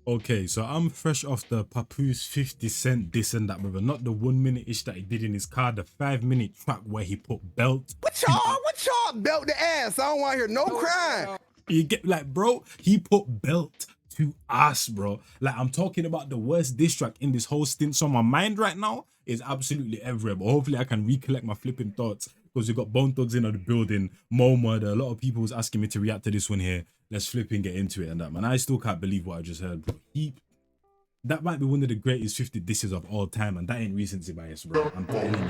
Okay, so I'm fresh off the Papoose 50 Cent diss and that, brother. Not the 1 minute ish that he did in his car, the 5 minute track where he put belt to What y'all belt the ass? I don't want to hear no crying. you get like, bro, he put belt to ass, bro. Like, I'm talking about the worst diss track in this whole stint. So my mind right now is absolutely everywhere. But hopefully I can recollect my flipping thoughts because we got Bone Thugs in the building, Murda. A lot of people was asking me to react to this one here. Let's flipping get into it and that, man. I still can't believe what I just heard, bro. That might be one of the greatest 50 disses of all time, and that ain't recency bias, bro. I'm telling you.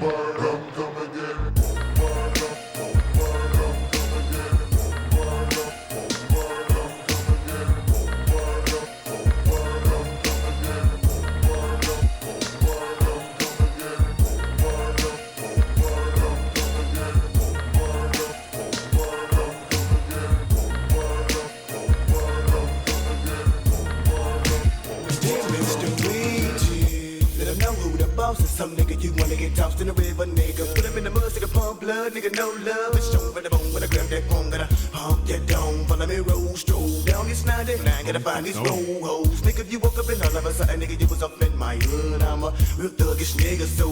Some nigga you wanna get tossed in the river, nigga. Put him in the mud, nigga, pump blood, nigga, no love. It's show for the bone when I grab that phone, gonna pump that dome. Follow me, roll, stroll down this 99, gotta find these roll hoes. Nigga, you woke up and all of a sudden, nigga, you was up in my hood. I'm a real thuggish nigga, so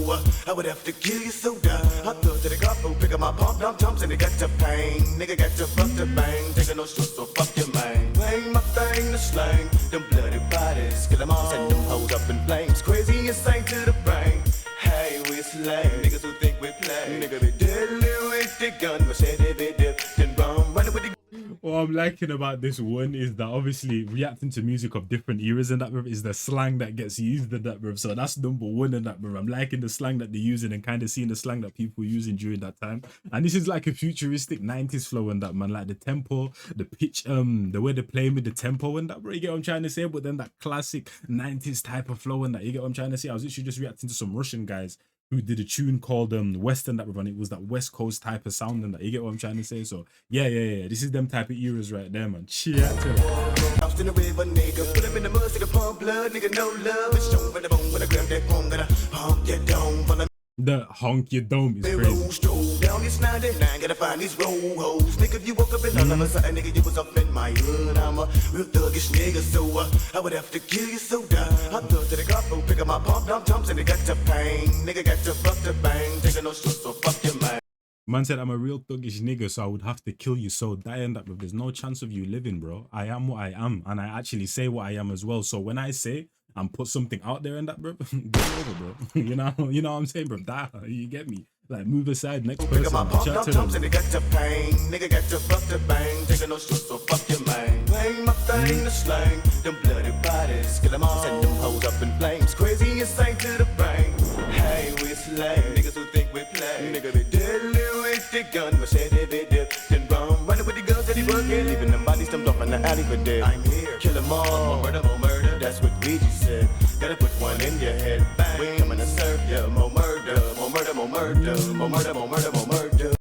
I would have to kill you so die. I thug to the gospel, pick up my pump, dump, jumps, and they got to pain. Nigga got to fuck the bang, taking no shit, so fuck your man. Bang my thing, the slang, them bloody bodies, kill them all, send them hoes up in flames. Crazy insane to the brain. Hey, we slay niggas who think we play. Nigga be deadly with the gun, machete be dip, then run, running with the. What I'm liking about this one is that obviously reacting to music of different eras and that, bro, is the slang that gets used in that, bro. So that's number one in that, bro. I'm liking the slang that they're using and kind of seeing the slang that people were using during that time. And this is like a futuristic 90s flow and that, man. Like the tempo, the pitch, the way they're playing with the tempo and that, bro. You get what I'm trying to say? But then that classic 90s type of flow and that, you get what I'm trying to say? I was literally just reacting to some Russian guys who did a tune called Western that and it was that West Coast type of sound and that, you get what I'm trying to say? So yeah. This is them type of eras right there, man. Cheer out to it. Lost in the river, nigga. Put him in the mud, nigga, pump blood, nigga, no love. It's show for the bone when I grab that phone, gonna pump that dome. Follow The honk your dome is me, crazy. roll, stroll down this 99, gotta find these roll hoes. Nigga, you woke up and all of a sudden, nigga, you was up in my hood. I'm a real thuggish nigga, so I would have to kill you so die. I thug to the gospel, pick up my pump, dump, jumps, and they got to pain. Nigga got to fuck the bang, taking no shit, so fuck your man. Man said I'm a real thuggish nigga, so I would have to kill you so die and that, bro. There's no chance of you living, bro. I am what I am, and I actually say what I am as well. So when I say and put something out there and that, bro, get over, bro. you know what I'm saying, bro. Die, you get me? Like move aside, next Pick up person. my pump, Chat dump, to jumps, them. and they got to pain. Nigga got to fuck the bang, taking no shit, so fuck your man. Bang my thing, the slang, them bloody bodies, kill them all, send them hoes up in flames. Crazy insane to the brain. Hey, we slay niggas who think we play. Nigga be deadly with the gun, machete be dip, then run, running with the guns that he working, leaving them bodies dumped off in the alley for dead. I'm here, kill them all, more murder, that's what Ouija said. Gotta put one in your head, bang, we coming to serve ya, more murder, more murder, more murder, more murder, more murder, more murder.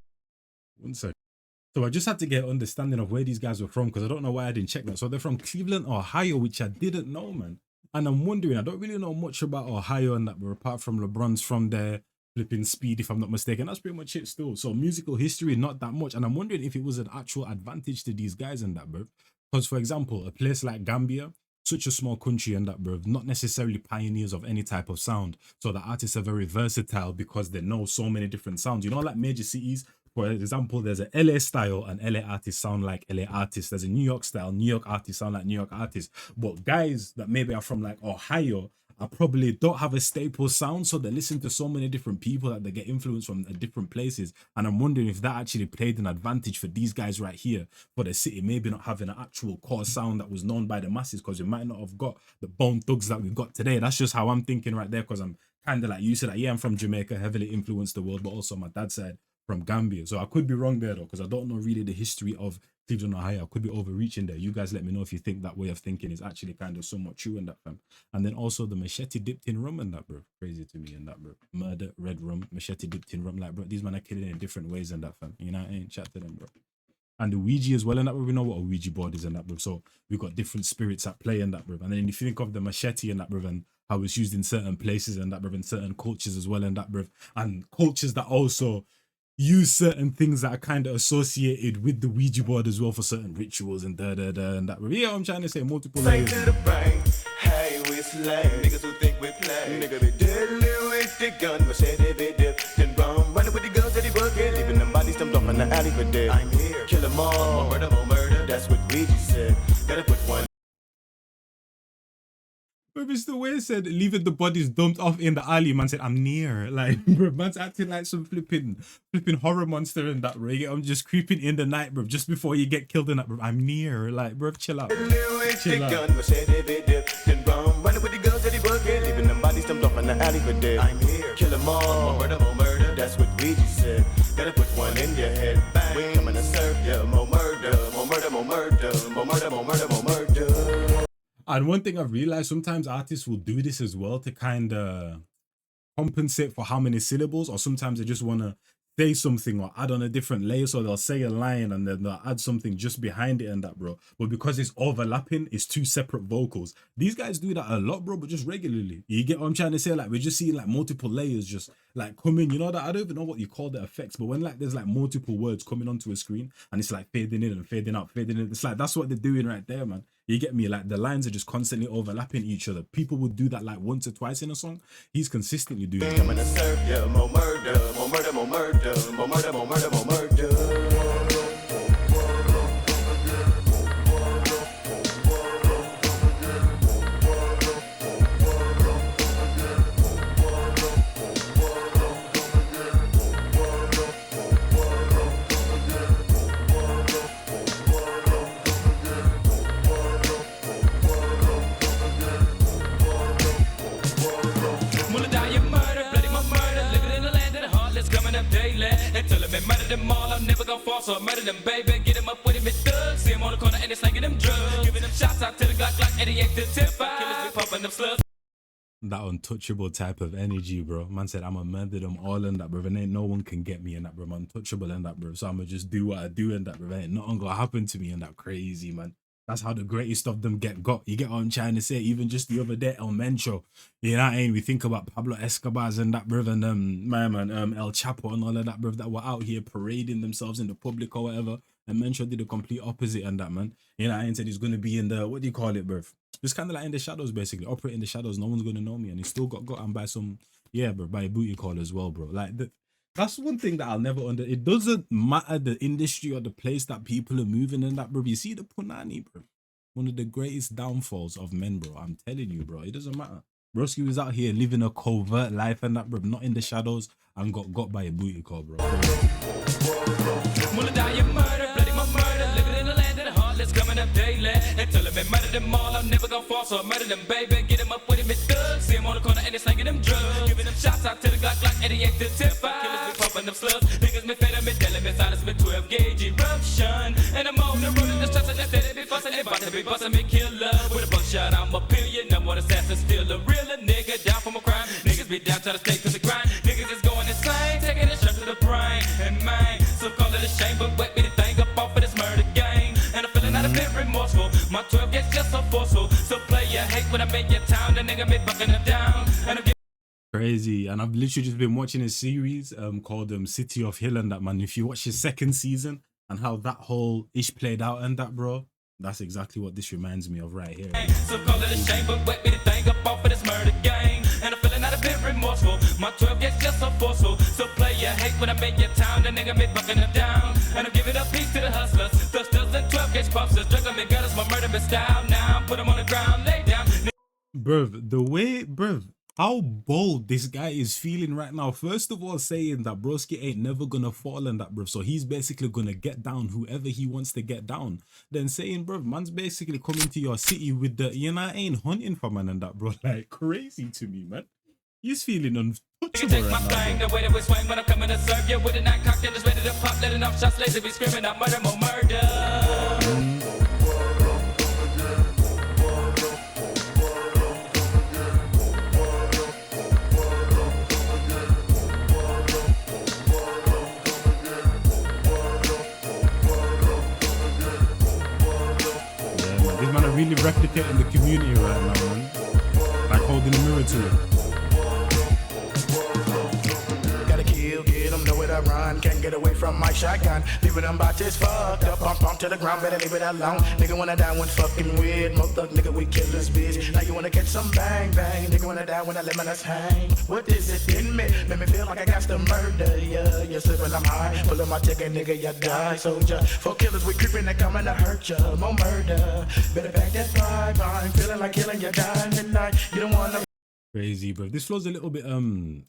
One sec. So I just had to get an understanding of where these guys were from because I don't know why I didn't check that. So they're from Cleveland, Ohio, which I didn't know, man. And I'm wondering, I don't really know much about Ohio and that, but apart from LeBron's from there, flipping speed, if I'm not mistaken, that's pretty much it still. So musical history, not that much. And I'm wondering if it was an actual advantage to these guys and that, bro. Because, for example, a place like Gambia, such a small country and that, bro, not necessarily pioneers of any type of sound. So the artists are very versatile because they know so many different sounds. You know, like major cities, for example, there's a LA style and LA artists sound like LA artists. There's a New York style, New York artists sound like New York artists. But guys that maybe are from like Ohio I probably don't have a staple sound, so they listen to so many different people that they get influence from different places. And I'm wondering if that actually played an advantage for these guys right here for the city, maybe not having an actual core sound that was known by the masses, because we might not have got the Bone Thugs that we've got today. That's just how I'm thinking right there, because I'm kind of like you said, like, yeah, I'm from Jamaica, heavily influenced the world, but also my dad's side from Gambia. So I could be wrong there though, because I don't know really the history of Cleveland, Ohio. I could be overreaching there. You guys let me know if you think that way of thinking is actually kind of somewhat true in that, fam. And then also the machete dipped in rum and that, bro. Crazy to me and that, bro. Murder, red rum, machete dipped in rum. Like, bro, these men are killing in different ways and that, fam. You know, I ain't chat to them, bro. And the Ouija as well, and that, bro. We know what a Ouija board is and that, bro. So we got different spirits at play and that, bro. And then if you think of the machete and that, bro, and how it's used in certain places and that, bro, in certain cultures as well and that, bro. And cultures that also use certain things that are kind of associated with the Ouija board as well for certain rituals and and that. Yeah, I'm trying to say multiple Straight layers. to the brain. Hey, we slay. Niggas who think we play. Nigga be deadly with the gun. Machete be dip. Then bomb. Running with the guns that he bucket. Leaving them bodies stumped off in the alley for dead. I'm here. Kill them all. More murder, more murder. That's what Ouija said. Gotta put one. But Mr. Ware said, leaving the bodies dumped off in the alley. Man said, I'm near. Like, bro, man's acting like some flipping horror monster in that, bro. I'm just creeping in the night, bro, just before you get killed in that, bro. I'm near. Like, bro, chill out. Chill out. Gun, machete be dip. Then bomb. Running with the guns that he bucket. Leaving them bodies stumped off in the alley for dead. I'm here. Kill them all. More murder, more murder. That's what Ouija said. Gotta put one in your head. Bang. We coming to serve ya. More murder, more murder, more murder. More murder, more murder, more murder. And one thing I've realized, sometimes artists will do this as well to kind of compensate for how many syllables, or sometimes they just want to say something or add on a different layer. So they'll say a line and then they'll add something just behind it and that, bro. But because it's overlapping, it's two separate vocals. These guys do that a lot, bro, but just regularly. You get what I'm trying to say? Like, we're just seeing like multiple layers just like come in. You know that I don't even know what you call the effects, but when like there's like multiple words coming onto a screen and it's like fading in and fading out, fading in. It's like that's what they're doing right there, man. You get me? Like the lines are just constantly overlapping each other. People would do that like once or twice in a song. He's consistently doing it. Coming to serve ya. More murder, more murder, more murder. More murder, more murder, more murder. Murder them all, I'm never gonna fall, so I murder them, baby. Get them up with him, it's thugs. See him on the corner and they slanging them drugs. Giving them shots out to the Glock 88 to 10-5. Killers be pumping them slugs. That untouchable type of energy, bro. Man said, I'ma murder them all in that, bro. And ain't no one can get me in that, bro. I'm untouchable in that, bro. So I'ma just do what I do in that, bro. Ain't nothing gonna happen to me in that. Crazy, man. That's how the greatest of them get got. You get what I'm trying to say? Even just the other day, El Mencho. You know what I mean? We think about Pablo Escobar's and that, bro, and my man, El Chapo and all of that, bro, that were out here parading themselves in the public or whatever. And Mencho did the complete opposite and that, man. You know what I mean? Said he's gonna be in the, what do you call it, bro? Just kind of like in the shadows, basically. Operate in the shadows. No one's gonna know me. And he still got and by some, yeah, bro, by a booty call as well, bro. Like that's one thing that I'll never it doesn't matter the industry or the place that people are moving in that, bro. You see the punani, bro. One of the greatest downfalls of men, bro. I'm telling you, bro. It doesn't matter. Broski was out here living a covert life and that, bro. Not in the shadows and got by a booty call, bro. Coming up daily until I'm murder them all. I'm never gonna fall, so I murder them, baby. Get them up with him, it's thugs. See him on the corner and they slanging them drugs. Giving them shots out to the Glock 88 to 10-5. Killers be pumping them slugs. Niggas me fed, me telling me silence, me 12 gauge eruption. And I'm on the road in the streets, I just said they be fussing. They about to be busting me killer. With a buckshot, I'm a billion. Number one assassin, still a realer nigga. Down from a crime. Niggas be down, try to stay to the grind. Niggas is going insane, taking it straight to the brain. And mine, so call it a shame, but wet me the thing up off of this murder game. And I'm feeling not a bit remorseful. My 12 gets just so forceful. So play your hate when I'm in your town. The nigga me bucking them down. And I'm crazy. And I've literally just been watching a series called City of Hill and that, man. If you watch the second season and how that whole ish played out and that, bro, that's exactly what this reminds me of right here. So call it a shame, but wet me the thing up off of this murder game. And I'm feeling not a bit remorseful. My 12 gets just so forceful. So play your hate when I'm in your town. The nigga me bucking them down. And I'm giving up peace to the hustlers. Thusters and 12 gauge pumpsters. Juggling me gutters, my murder been style. Now put them on the ground, lay down. Bruv, the way, bruv, how bold this guy is feeling right now. First of all, saying that broski ain't never gonna fall in that, bruv. So he's basically gonna get down whoever he wants to get down. Then saying, bruv, man's basically coming to your city with the, you know, I ain't hunting for man and that, bro. Like, crazy to me, man. He's feeling untouchable right now, the way that we swing when I'm coming to serve you with a nine cocked and just ready to pop, letting off shots, lazy be screaming out murder, more murder. This man are really replicating the community right now, man. Like holding a mirror to it. Gotta kill, get them, know what I I run. Can't get away from my shotgun. Leaving them boxes fucked up. Bump to the ground, better leave it alone. Nigga wanna die when fucking weird. Mo thug nigga, we kill this bitch. Now you wanna catch some bang bang. Nigga wanna die when I let my nuts hang. What is it in me? Make me feel like I got to murder. Yeah, you slip when I'm high. Pull up my ticket, nigga, you die. Soldier, for killers, we creeping, they coming to hurt ya. More murder. Better pack that vibe. I'm feeling like killing you, dying tonight. You don't wanna. Crazy, bro. This flow's a little bit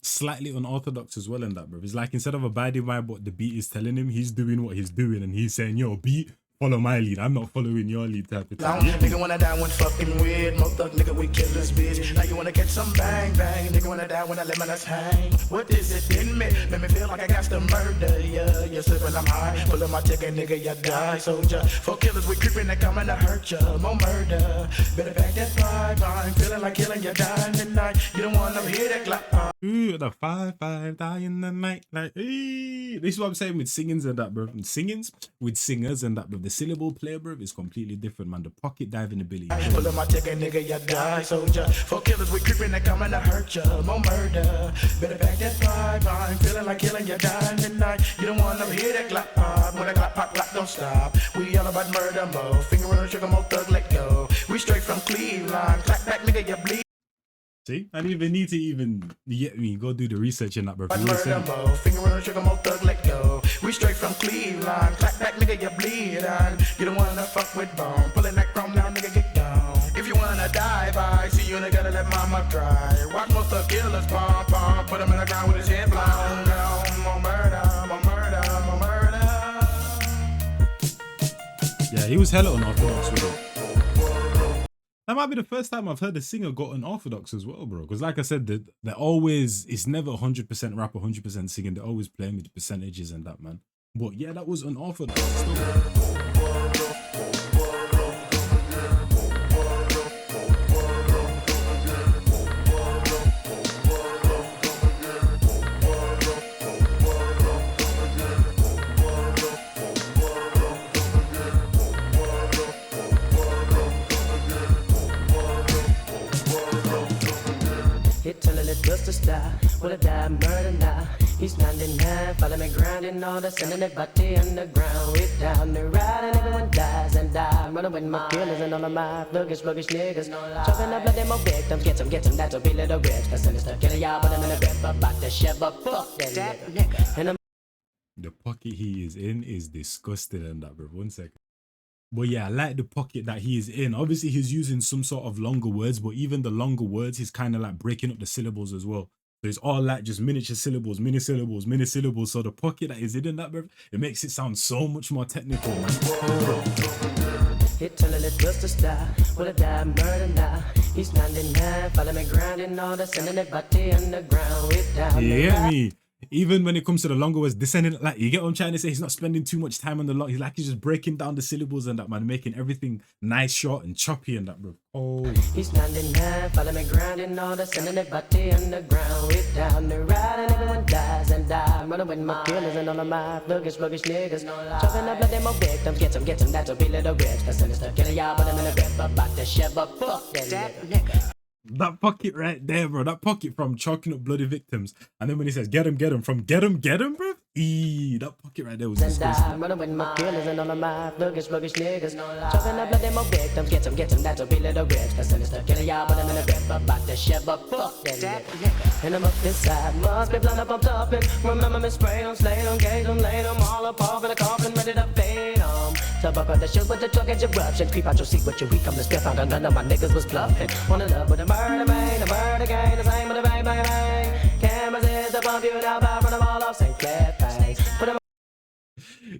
slightly unorthodox as well in that, bro. It's like instead of abiding by what the beat is telling him, he's doing what he's doing and he's saying, yo, beat, follow my lead. I'm not following your lead type of thing. Yeah. Nigga wanna die when fucking weird. Mo thug nigga, we kill this bitch. Now you wanna catch some bang bang. Nigga wanna die when I let my nuts hang. What is it in me? Make me feel like I got to murder. Yeah, you slip when I'm high. Pull up my ticket, nigga, you die. Soldier, for killers, we creeping, they coming to hurt ya. More murder. Better pack that vibe. I'm feeling like killing you, dying tonight. You don't wanna hear that clap. Ooh, the 5-5 die in the night. Like, ee. This is what I'm saying with singings and that, bro. And singings with singers and that, bro. The syllable play, bro, is completely different, man. The pocket diving ability. Pull up my ticket, nigga, you die. Soldier, for killers, we creeping, they coming to hurt ya. More murder. Better pack that vibe. I'm feeling like killing you, dying tonight. You don't wanna hear that clap pop. When that clap pop, clap don't stop. We all about murder, mo. Finger on the trigger, mo thug, let go. We straight from Cleveland. Clap back, nigga, you bleed. See, I didn't even need to even get me go do the research in that, bro. Murder, mo. Finger on the trigger, mo thug, let go. We straight from Cleveland. Clap back, nigga, you bleed on. You don't wanna fuck with bone. Pulling that chrome down, nigga, get down. If you wanna die by, see you nigga, let mama cry. Watch most of the killers pump, pump. Put him in the ground with his head blown down. More murder, more murder, more murder. Yeah, he was hella unorthodox with it. That might be the first time I've heard a singer got unorthodox as well, bro. Because like I said, they're always, it's never 100% rap, 100% singing. They're always playing with the percentages and that, man. But yeah, that was unorthodox still. Hit telling it just to stop. Will I die, murder now? He's 99, follow me grinding all the sending that body underground. With down the ride and everyone dies and die. Running with my killers and all of my sluggish niggas. Chopping up blood, them more victims. Get them, that'll be little rich. The sinister killer, y'all, but I'm in a grip about to shove up. Fuck that nigga. And I'm The pocket he is in is disgusting and that, bro. 1 second. But yeah, I like the pocket that he is in. Obviously, he's using some sort of longer words, but even the longer words, he's kind of like breaking up the syllables as well. So it's all like just miniature syllables, mini syllables, mini syllables. So the pocket that is in that, bro, it makes it sound so much more technical, man. hit telling it just to stop. Will I die, murder now? He's 99, follow me grinding all the sending that body underground. With down You get me? Even when it comes to the longer words, descending, like, you get what I'm trying to say? He's not spending too much time on the long. He's just breaking down the syllables and that, man, making everything nice, short, and choppy and that, bro. Oh. He's 99, follow me grinding all the sending that body underground. With down the ride and everyone dies and die. Running with my killers and all of my sluggish niggas. Chopping up blood, them more victims. Get them, that'll be little rich. The sinister killer, y'all, but I'm in a grip about to shove up. Fuck that nigga. That pocket right there, bro. That pocket from chalking up bloody victims. And then when he says, get him, from get him, bro. Eee, that pocket right there was disgusting. Running with my killers and all of my sluggish niggas. Chopping up blood, them more victims. Get them, that'll be little rich. The sinister killer, y'all, but I'm in a grip about to shove up. Fuck that nigga. And I'm up inside, must be blown up, I'm topping. Remember me spraying them, slaying them, gauge them, laying them all up off in a coffin, ready to fade them. Top up on the shoes with the truck and eruption. Creep out your seat with your weak, I'm the step out, and none of my niggas was bluffing. Wanna love with a murder man, the murder gang, the same with a bang, bang, bang. Cameras is the bump you now, by run them all off, St. Clair fangs. Put them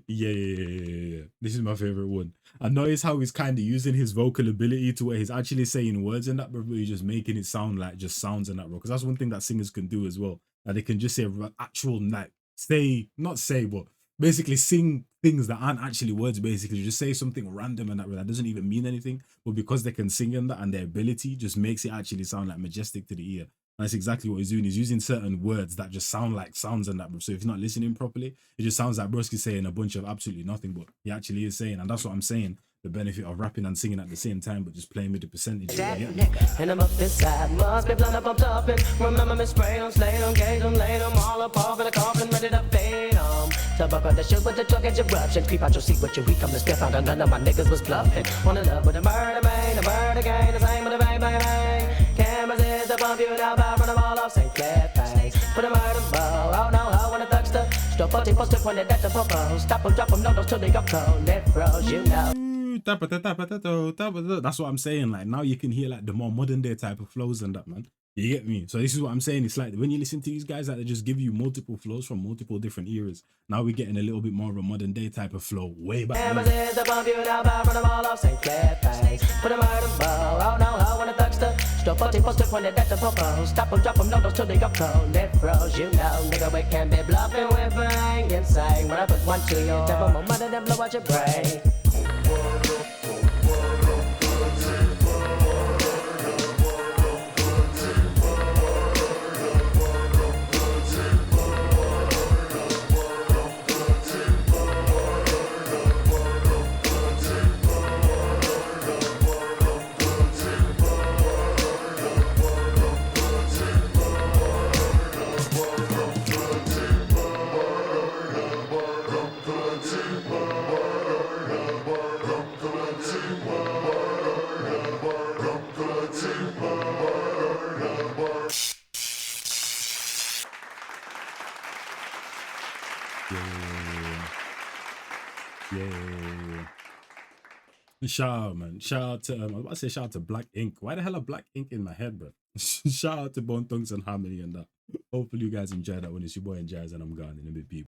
Yeah. This is my favorite one. I notice how he's kind of using his vocal ability to where he's actually saying words in that, bro, but he's just making it sound like just sounds in that, bro. Because that's one thing that singers can do as well. Like they can just say actual, like, but basically sing things that aren't actually words, basically. Just say something random and that doesn't even mean anything. But because they can sing in that and their ability just makes it actually sound like majestic to the ear. And that's exactly what he's doing. He's using certain words that just sound like sounds and that, bro. So if you're not listening properly, it just sounds like broski saying a bunch of absolutely nothing, but he actually is saying, and that's what I'm saying. the benefit of rapping and singing at the same time, but just playing with the percentages. That Yeah. nigga. And I'm up inside, must be blunt up, I'm topping. Remember me, spray them, slay them, gauge them, lay them all up off in the coffin, ready to fade them. So buck on the shoot with the truck and eruption. Creep out your seat with your weak, come to step out, and none of my niggas was bluffing. Wanna love with a murder, man, a murder gang, the same with a bang, bang, bang. Cameras is to bump you now, by run them all off, say clear face. Put a murder bow, oh no, how when the thugs stuck. Stop 40 poster when they at the popo. Stop them, drop them, no, those till they got cold. Let froze, you know. That's what I'm saying. Like now you can hear like the more modern day type of flows and that, man. You get me? So this is what I'm saying. It's like when you listen to these guys, like they just give you multiple flows from multiple different eras. Now we're getting a little bit more of a modern day type of flow way back Cameras then. is to bump you now, by run them all off, say clear face. Put a murder bow, oh no, how when the thugs stuck. Stop 40 poster when they at the popo. Stop them, drop them, no, those till they got cold. Let froze, you know. Nigga, we can't be bluffing with bang insane. When I put one to your temple, more money than blow out your brain. Yeah. Shout out, man. Shout out to I was about to say shout out to Black Ink. Why the hell are Black Ink in my head, bro? Shout out to Bone Thugs and Harmony and that. Hopefully you guys enjoyed that one. It's your boy Njies and I'm gone in a bit, people.